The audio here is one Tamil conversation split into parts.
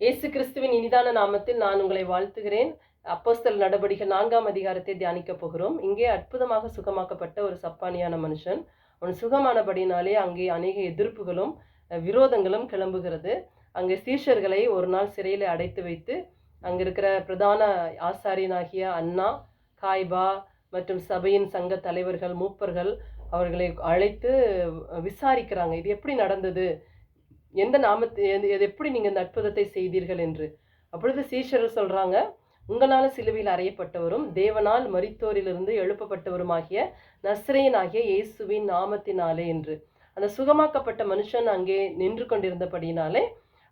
இயேசு கிறிஸ்துவின் இனிதான நாமத்தில் நான் உங்களை வாழ்த்துகிறேன். அப்போஸ்தலர் நடபடிகள் 4ஆம் அதிகாரத்தை தியானிக்கப் போகிறோம். இங்கே அற்புதமாக சுகமாக்கப்பட்ட ஒரு சப்பானியான மனுஷன். அவன் சுகமானபடினாலே அங்கே அநேக எதிர்ப்புகளும் விரோதங்களும் கிளம்புகிறது. அங்கே சீஷர்களை ஒரு நாள் சிறையில் அடைத்து வைத்து அங்கே இருக்கிற பிரதான ஆசாரியனாகிய அன்னா, காய்பா மற்றும் சபையின் சங்க தலைவர்கள், மூப்பர்கள் அவர்களை அழைத்து விசாரிக்கிறாங்க. இது எப்படி நடந்தது, எந்த நாமத்தை இது எப்படி நீங்க இந்த அற்புதத்தை செய்தீர்கள் என்று. அப்பொழுது சீஷர்கள் சொல்றாங்க, உங்களால சிலுவையில் அறையப்பட்டவரும் தேவனால் மரித்தோரிலிருந்து எழுப்பப்பட்டவருமாகிய நஸ்ரேயனாகிய இயேசுவின் நாமத்தினாலே என்று. அந்த சுகமாக்கப்பட்ட மனுஷன் அங்கே நின்று கொண்டிருந்தபடியினாலே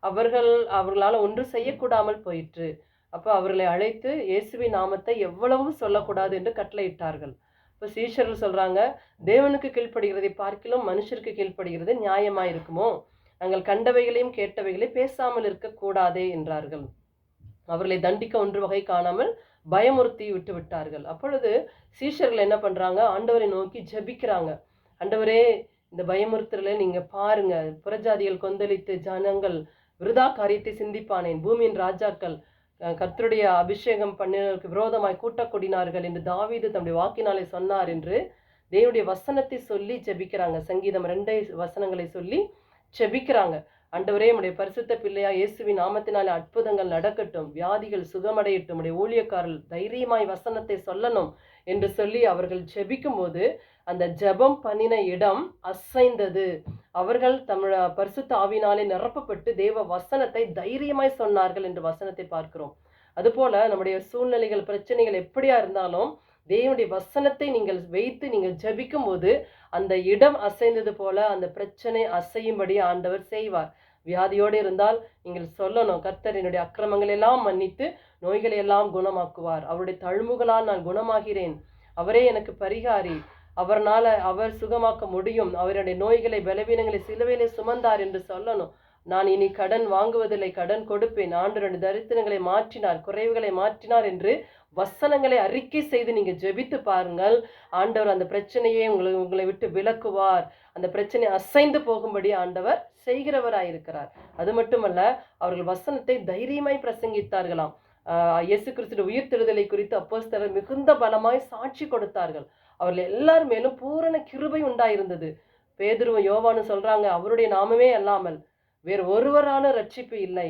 அவர்களால் ஒன்று செய்யக்கூடாமல் போயிற்று. அப்போ அவர்களை அழைத்து இயேசுவின் நாமத்தை எவ்வளவும் சொல்லக்கூடாது என்று கட்டளையிட்டார்கள். இப்போ சீஷர்கள் சொல்றாங்க, தேவனுக்கு கீழ்ப்படுகிறதை பார்க்கிலும் மனுஷருக்கு கீழ்ப்படுகிறது நியாயமாயிருக்குமோ? நாங்கள் கண்டவைகளையும் கேட்டவைகளை பேசாமல் இருக்கக்கூடாதே என்றார்கள். அவர்களை தண்டிக்க ஒன்று வகை காணாமல் பயமுறுத்தி விட்டு விட்டார்கள். அப்பொழுது சீஷர்கள் என்ன பண்றாங்க, ஆண்டவரை நோக்கி ஜெபிக்கிறாங்க. ஆண்டவரே, இந்த பயமுறுத்தலை நீங்க பாருங்க. புறஜாதிகள் கொந்தளித்து ஜனங்கள் விருதா காரியத்தை சிந்திப்பானேன். பூமியின் ராஜாக்கள் கர்த்தருடைய அபிஷேகம் பண்ணினருக்கு விரோதமாய் கூட்டக்கூடினார்கள் என்று தாவீது தம்முடைய வாக்கினாலே சொன்னார் என்று தேவனுடைய வசனத்தை சொல்லி ஜெபிக்கிறாங்க. சங்கீதம் 2 வசனங்களை சொல்லி செபிக்கிறாங்க. ஆண்டவரே, உம்முடைய பரிசுத்த பிள்ளையா இயேசுவின் நாமத்தினாலே அற்புதங்கள் நடக்கட்டும், வியாதிகள் சுகமடையட்டும், உம்முடைய ஊழியக்காரர்கள் தைரியமாய் வசனத்தை சொல்லணும் என்று சொல்லி அவர்கள் ஜெபிக்கும் போது அந்த ஜெபம் பண்ணின இடம் அசைந்தது. அவர்கள் தமிழ பரிசுத்த ஆவினாலே நிரப்பப்பட்டு தேவ வசனத்தை தைரியமாய் சொன்னார்கள் என்று வசனத்தை பார்க்கிறோம். அதுபோல நம்முடைய சூழ்நிலைகள், பிரச்சனைகள் எப்படியா இருந்தாலும் தேவனுடைய வசனத்தை நீங்கள் வைத்து நீங்கள் ஜெபிக்கும் போது அந்த இடம் அசைந்தது போல அந்த பிரச்சனை அசையும்படி ஆண்டவர் செய்வார். வியாதியோடு இருந்தால் நீங்கள் சொல்லணும், கர்த்தர் என்னுடைய அக்கிரமங்கள் எல்லாம் மன்னித்து நோய்களை எல்லாம் குணமாக்குவார். அவருடைய தழும்புகளால் நான் குணமாகிறேன். அவரே எனக்கு பரிகாரி. அவர் சுகமாக்க முடியும். அவருடைய நோய்களை பலவீனங்களை சிலுவையிலே சுமந்தார் என்று சொல்லணும். நான் இனி கடன் வாங்குவதில்லை, கடன் கொடுப்பேன். ஆண்டவருடைய தரித்திரங்களை மாற்றினார், குறைவுகளை மாற்றினார் என்று வசனங்களை அறிக்கை செய்து நீங்க ஜெபித்து பாருங்கள். ஆண்டவர் அந்த பிரச்சனையை உங்களை விட்டு விலக்குவார். அந்த பிரச்சனை அசைந்து போகும்படி ஆண்டவர் செய்கிறவராயிருக்கிறார். அது மட்டுமல்ல, அவர்கள் வசனத்தை தைரியமாய் பிரசங்கித்தார்களாம். இயேசு கிறிஸ்துவின் உயிர்த்தெழுதலை குறித்து அப்போஸ்தலர் மிகுந்த பலமாய் சாட்சி கொடுத்தார்கள். அவர்கள் எல்லார் மேலும் பூரண கிருபை உண்டாயிருந்தது. பேதுருவும் யோவானும் சொல்றாங்க, அவருடைய நாமமே அல்லாமல் வேறு ஒருவரான ரட்சிப்பு இல்லை.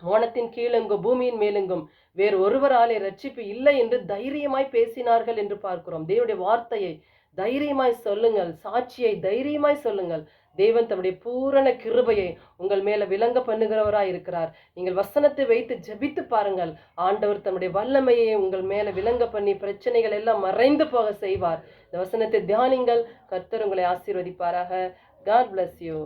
வானத்தின் கீழெங்கும் பூமியின் மேலெங்கும் வேறு ஒருவராலே ரட்சிப்பு இல்லை என்று தைரியமாய் பேசினார்கள் என்று பார்க்கிறோம். தேவனுடைய வார்த்தையை தைரியமாய் சொல்லுங்கள், சாட்சியை தைரியமாய் சொல்லுங்கள். தேவன் தம்முடைய பூரண கிருபையை உங்கள் மேல விளங்க பண்ணுகிறவராய் இருக்கிறார். நீங்கள் வசனத்தை வைத்து ஜெபித்து பாருங்கள். ஆண்டவர் தம்முடைய வல்லமையை உங்கள் மேல விளங்க பண்ணி பிரச்சனைகள் எல்லாம் மறைந்து போக செய்வார். இந்த வசனத்தை தியானிங்கள். கர்த்தர் உங்களை ஆசீர்வதிப்பாராக. God bless you.